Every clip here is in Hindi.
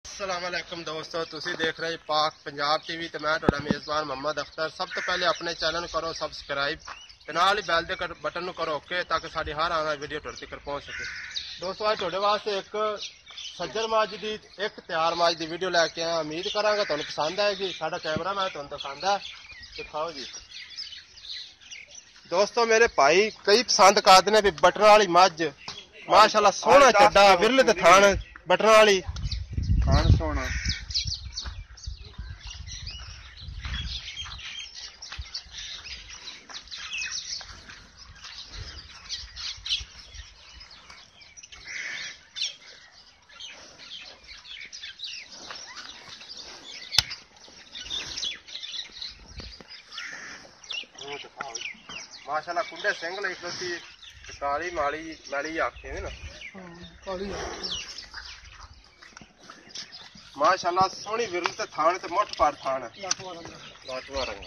अस्सलामुअलैकुम दोस्तों, तुसी देख रहे पाक पंजाब टीवी ते मैं तुहाडा मेज़बान मोहम्मद अख्तर। सब तो पहले अपने चैनल नूं करो सबसक्राइब ते नाल ही बैल दे बटन नूं करो ओके ताकि साडी हर आने वाली वीडियो तुहाडे तक पहुंच सके। दोस्तों अज तुहाडे वास्ते एक सज्जर मज दी एक तैयार मज दी वीडियो लैके आया। उम्मीद करांगा तुहानूं पसंद आएगी। साडा कैमरा मैं तुहानूं दिखांदा है, दिखाओ जी। दोस्तों मेरे भाई कई पसंद करदे ने भी बटन वाली मज, माशाअल्लाह सोहना चड्डा विरले ते थान बटन वाली खान सोना माशाअल्लाह कुंडे सिंह लई खलोती काली माली मैली आखे ना माशाअल्लाह सोहनी विरल ते थान ते मुठ पर थान लाटवा रंग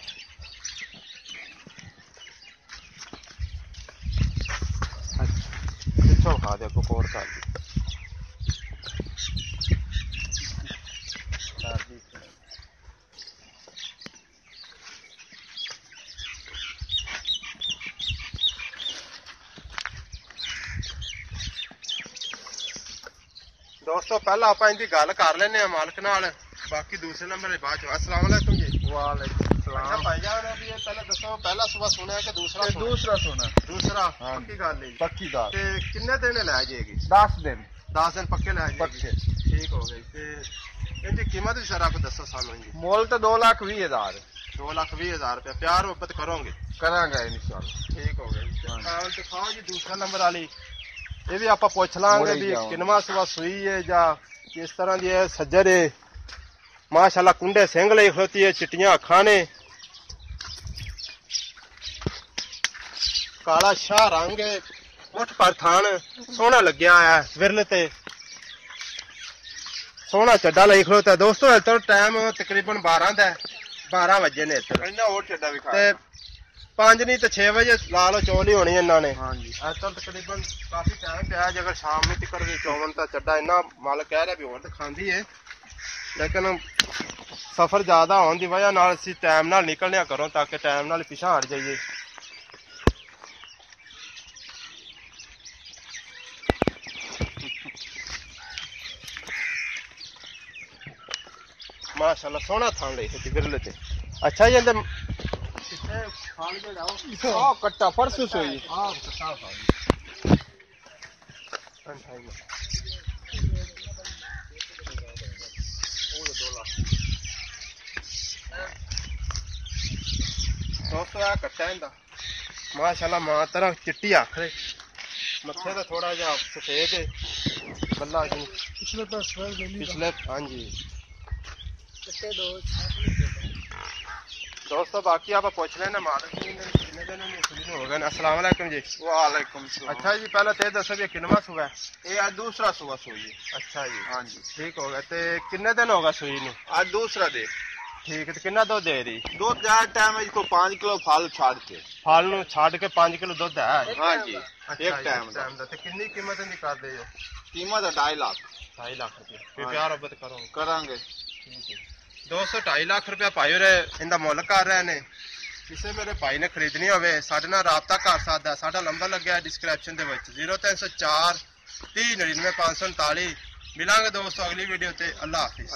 पिछो खा दे को कोर कर दी दोस्तों पहला आप इनकी गल कर लेने मालक नाल, बाकी दूसरे नंबर बाद च। अस्सलाम वालेकुम जी। वालेकुम सलाम। भाईजान अभी ये पहले दसो पहला सुबह सुना कि दूसरा दूसरा सुना दूसरा हाँ। पक्की गल है पक्की गल ते किन्ने दिन लै जाएगी? 10 दिन 10 दिन पक्के लै जाएगी। पक्के ठीक हो गई ते इनकी कीमत भी सर आप दसो सानू जी। मोल तो 2,20,000 2,20,000 रुपया। प्यार मोहब्बत करोगे? करांगा इंशाल्लाह। ठीक हो गई। दिखाओ जी दूसरा नंबर वाली, ये भी आप पुछ लांगे भी किनवा सुबह सुई है या किस तरह की है। सज्जर है माशाअल्लाह कुंडे सिंह लई खलोती है, चिट्टियां अखां ने, काला शाह रंग है, मुठ पर थान सोहना लग्या है विरल ते सोहना चड्डा लई खलोता है। दोस्तों इधर टाइम तकरीबन 12 बजे ने इन्ना और चड्डा भी खा 5 नहीं तो 6 बजे ला लो चौल ही होनी इन्होंने। हाँ जी इधर तकरीबन काफी टाइम पे है। अगर शाम में तक भी चौवन तो चड्डा इन्ना मालक कह रहा भी होर तो खांदी है, लेकिन सफर ज्यादा होने की वजह नाल असीं टाइम नाल निकलने करो ताकि टाइम नाल पिछा हट जाइए। माशाअल्लाह सोहना थान ले बिरले ते। अच्छा जी इंदे कट्टा परसों सोई दोस्तों आ कट्टा इंदा माशाअल्लाह मां तरह चिट्टी आखरे, मत्थे ते थोड़ा जा सफेद है बल्ला पिछले हाँ जी। दोस्तों बाकी आप पूछ लेना मालिक कितने दिन हो गए। अस्सलाम वालेकुम जी। वालेकुम सलाम। अच्छा जी पहले ते दसो भी किनवा सुबह? ये आज दूसरा सुबह सोई है। अच्छा जी हाँ जी ठीक हो गया। ते किन्ने दिन होगा सुई नू? आज दूसरा दे ठीक है। किन्ना दुध दे रही? दूध ज्यादा टाइम है इसको 5 किलो फल छाड़ के फल नू छाड़ के 5 किलो दुध है? हाँ जी अच्छा एक जी, टाइम दा ते किन्नी कीमत इनकी कर दे जो? कीमत है 2.5 लाख। 2.5 लाख रुपये। हाँ। प्यार मोहब्बत करो करांगे। ठीक है दोस्तों 2.5 लाख रुपया भाई होरे इनका मुल कर रहे ने। किसी मेरे भाई ने खरीदनी होवे साडे नाल राबता कर सकदा। साडा नंबर लग्या है डिस्क्रिप्शन दे विच 0304 30 99 549। मिलांगे दोस्तों अगली वीडियो ते। अल्लाह हाफिज।